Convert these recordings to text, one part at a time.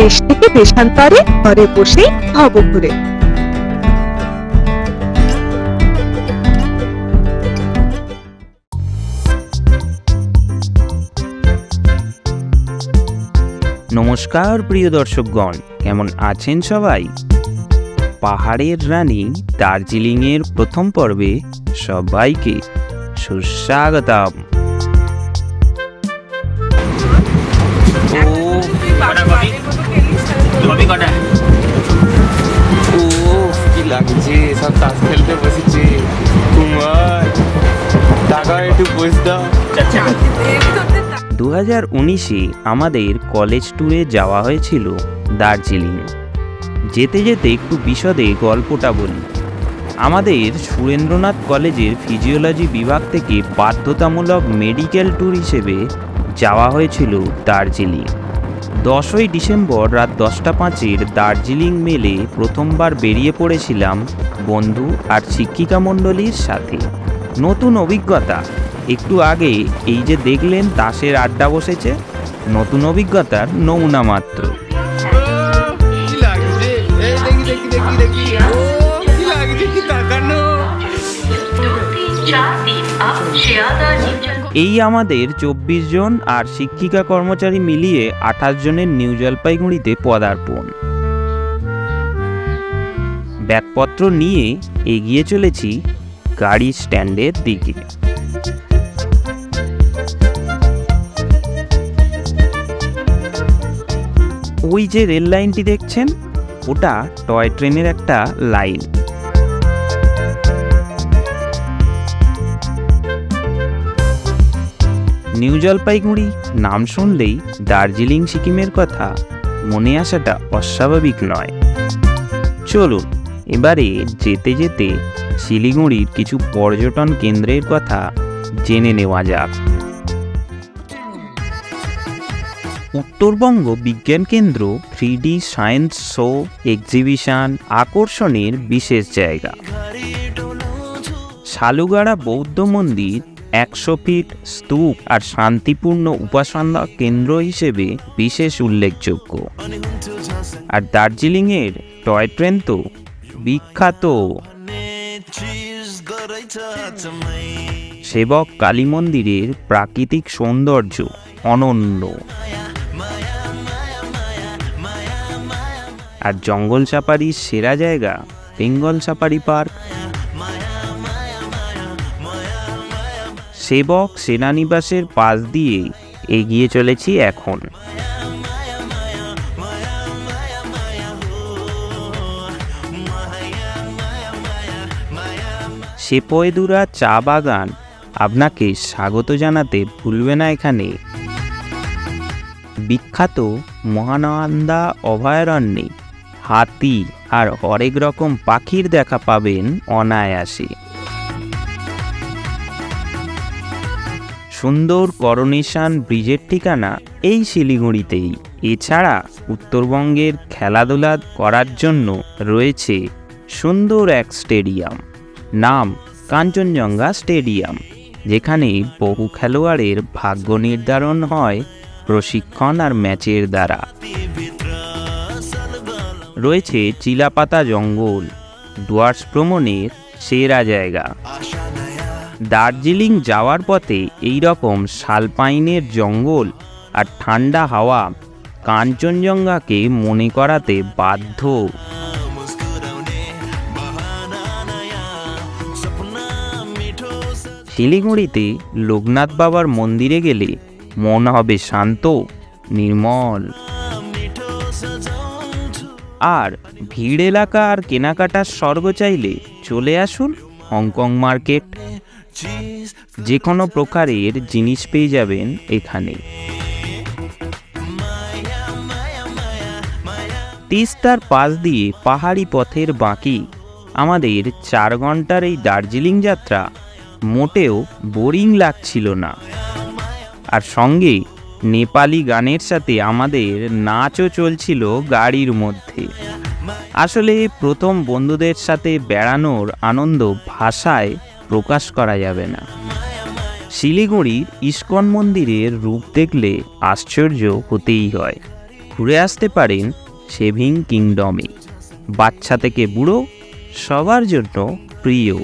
দেশ থেকে দেশান্তরে ঘরে বসেই হব ঘুরে। নমস্কার প্রিয় দর্শকগণ, কেমন আছেন সবাই? পাহাড়ের রানী দার্জিলিংয়ের প্রথম পর্বে সবাইকে সুস্বাগতম। কি লাগছে, সব তাস খেলতে বসেছে। কুমার টাকা একটু বসে দাও। 2019-এ আমাদের কলেজ ট্যুরে যাওয়া হয়েছিল দার্জিলিং। যেতে যেতে একটু বিশদে গল্পটা বলি। আমাদের সুরেন্দ্রনাথ কলেজের ফিজিওলজি বিভাগ থেকে বাধ্যতামূলক মেডিকেল ট্যুর হিসেবে যাওয়া হয়েছিল দার্জিলিং। 10ই ডিসেম্বর রাত 10:05 দার্জিলিং মেলে প্রথমবার বেরিয়ে পড়েছিলাম বন্ধু আর শিক্ষিকা মণ্ডলীর সাথে। নতুন অভিজ্ঞতা। একটু আগে এই যে দেখলেন তাসের আড্ডা বসেছে, নতুন অভিজ্ঞতার নমুনা মাত্র। এই আমাদের 24 জন আর শিক্ষিকা কর্মচারী মিলিয়ে 28 জনের নিউ জলপাইগুড়িতে পদার্পণ। ব্যাগপত্র নিয়ে এগিয়ে চলেছি গাড়ি স্ট্যান্ডের দিকে। ওই যে রেল লাইনটি দেখছেন, ওটা টয় ট্রেনের একটা লাইন। নিউ জলপাইগুড়ি নাম শুনলেই দার্জিলিং সিকিমের কথা মনে আসাটা অস্বাভাবিক নয়। চলুন এবারে যেতে যেতে শিলিগুড়ির কিছু পর্যটন কেন্দ্রের কথা জেনে নেওয়া যাক। উত্তরবঙ্গ বিজ্ঞান কেন্দ্র 3D সায়েন্স শো এক্সিবিশন আকর্ষণের বিশেষ জায়গা। শালুগাড়া বৌদ্ধ মন্দির 100 ফিট স্তূপ আর শান্তিপূর্ণ উপাসনা কেন্দ্র হিসেবে বিশেষ উল্লেখযোগ্য। আর দার্জিলিংয়ের টয় ট্রেন তো বিখ্যাত। সেবক কালী মন্দিরের প্রাকৃতিক সৌন্দর্য অনন্য। আর জঙ্গল সাফারির সেরা জায়গা বেঙ্গল সাফারি পার্ক। সেবক সেনানিবাসের পাশ দিয়ে এগিয়ে চলেছি এখন। সেপয়দুরা চা বাগান আপনাকে স্বাগত জানাতে ভুলবে না। এখানে বিখ্যাত মহানন্দা অভয়ারণ্যে হাতি আর হরেক রকম পাখির দেখা পাবেন অনায়াসে। সুন্দর করোনেশন ব্রিজের ঠিকানা এই শিলিগুড়িতেই। এছাড়া উত্তরবঙ্গের খেলাধুলা করার জন্য রয়েছে সুন্দর এক স্টেডিয়াম, নাম কাঞ্চনজঙ্ঘা স্টেডিয়াম, যেখানে বহু খেলোয়াড়ের ভাগ্য নির্ধারণ হয় প্রশিক্ষণ আর ম্যাচের দ্বারা। রয়েছে চিলাপাতা জঙ্গল, ডুয়ার্স ভ্রমণের সেরা জায়গা। দার্জিলিং যাওয়ার পথে এই রকম শালপাইনের জঙ্গল আর ঠান্ডা হাওয়া কাঞ্চনজঙ্ঘাকে মনে করাতে বাধ্য। শিলিগুড়িতে লোকনাথ বাবার মন্দিরে গেলে মন হবে শান্ত, নির্মল। আর ভিড় এলাকা আর কেনাকাটার স্বর্গ চাইলে চলে আসুন হংকং মার্কেট। যে কোনো প্রকারের জিনিস পেয়ে যাবেন এখানে। তিস্তার পাশ দিয়ে পাহাড়ি পথের বাঁকি আমাদের 4 ঘন্টার এই দার্জিলিং যাত্রা মোটেও বোরিং লাগছিল না। আর সঙ্গে নেপালি গানের সাথে আমাদের নাচও চলছিল গাড়ির মধ্যে। আসলে প্রথম বন্ধুদের সাথে বেড়ানোর আনন্দ ভাষায় প্রকাশ করা যাবে না। শিলিগুড়ির ইস্কন মন্দিরের রূপ দেখলে আশ্চর্য হতেই হয়। ঘুরে আসতে পারেন শেভিং কিংডমে। বাচ্চা থেকে বুড়ো সবার জন্য প্রিয়।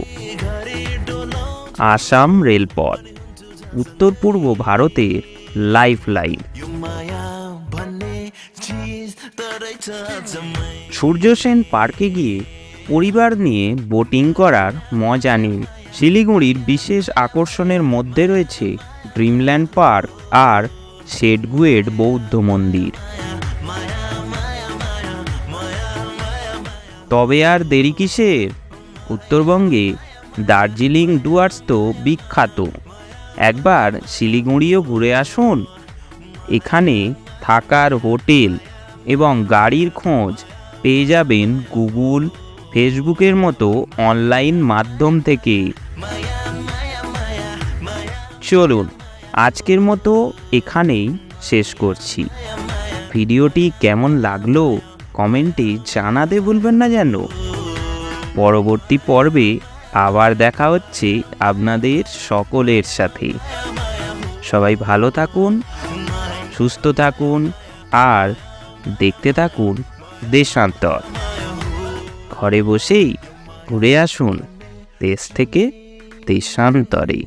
আসাম রেলপথ উত্তর পূর্ব ভারতের লাইফ লাইন। সূর্য সেন পার্কে গিয়ে পরিবার নিয়ে বোটিং করার মজা নিন। শিলিগুড়ির বিশেষ আকর্ষণের মধ্যে রয়েছে ড্রিমল্যান্ড পার্ক আর শেডগুয়েড বৌদ্ধ মন্দির। তবে আর দেরি কিসের? উত্তরবঙ্গে দার্জিলিং ডুয়ার্স তো বিখ্যাত, একবার শিলিগুড়িও ঘুরে আসুন। এখানে থাকার হোটেল এবং গাড়ির খোঁজ পেয়ে যাবেন গুগল, ফেসবুকের মতো অনলাইন মাধ্যম থেকে। চলুন আজকের মতো এখানেই শেষ করছি। ভিডিওটি কেমন লাগলো কমেন্টে জানাতে ভুলবেন না যেন। পরবর্তী পর্বে আবার দেখা হচ্ছে আপনাদের সকলের সাথে। সবাই ভালো থাকুন, সুস্থ থাকুন আর দেখতে থাকুন দেশান্তর। ঘরে বসেই ঘুরে আসুন দেশ থেকে দেশান্তরে।